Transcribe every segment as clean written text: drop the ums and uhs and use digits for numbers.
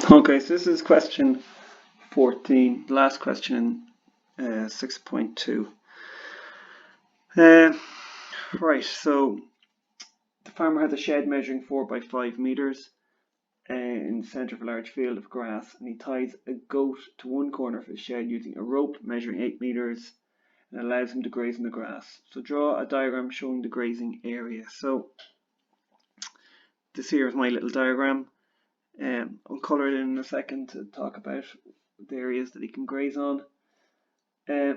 Okay, so this is question 14, the last question in 6.2. Right, so the farmer has a shed measuring 4 by 5 meters in the centre of a large field of grass, and he ties a goat to one corner of his shed using a rope measuring 8 meters and allows him to graze in the grass. So draw a diagram showing the grazing area. So this here is my little diagram. I'll colour it in a second to talk about the areas that he can graze on. I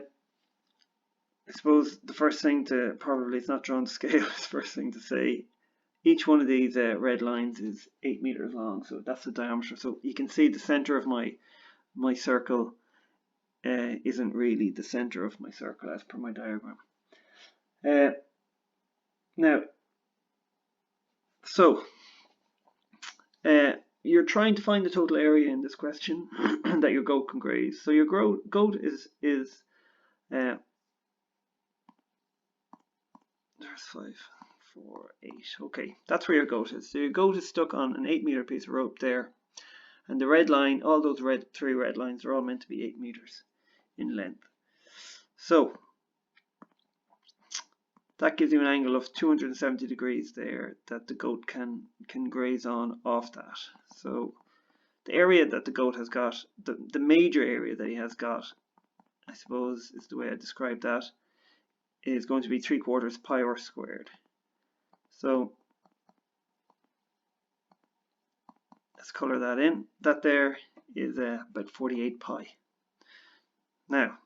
suppose the first thing to, probably it's not drawn to scale, it's the first thing to say, each one of these red lines is 8 meters long, so that's the diameter. So you can see the center of my circle isn't really the center of my circle as per my diagram. Now, so you're trying to find the total area in this question that your goat can graze. So your goat is there's 5, 4, 8. Okay, that's where your goat is. So your goat is stuck on an 8 meter piece of rope there, and the red line, all those three red lines are all meant to be 8 meters in length. So that gives you an angle of 270 degrees there that the goat can graze on off that. So the area that the goat has got, the major area that he has got, I suppose is the way I describe that, is going to be 3/4 pi r squared. So let's color that in. That there is about 48 pi. Now,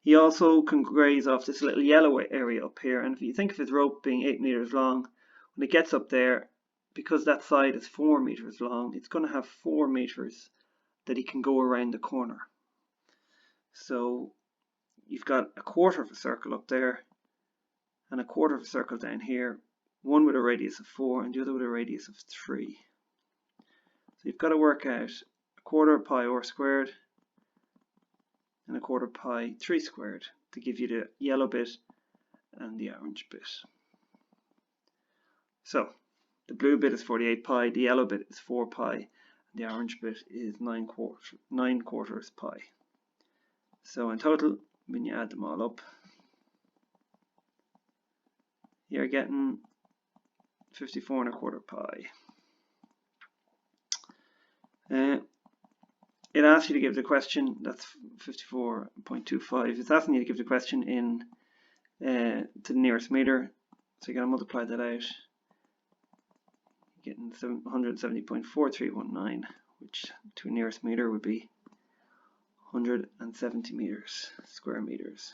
he also can graze off this little yellow area up here, and if you think of his rope being 8 meters long, when it gets up there, because that side is 4 meters long, it's going to have 4 meters that he can go around the corner. So you've got 1/4 of a circle up there and 1/4 of a circle down here, one with a radius of 4 and the other with a radius of 3. So you've got to work out 1/4 pi r squared and 1/4 pi 3 squared to give you the yellow bit and the orange bit. So the blue bit is 48 pi, the yellow bit is 4 pi, and the orange bit is 9/4 pi. So in total, when you add them all up, you're getting 54 1/4 pi. It asks you to give the question, that's 54.25. It's asking you to give the question in to the nearest meter. So you're going to multiply that out. You're getting 170.4319, which to nearest meter would be 170 meters, square meters.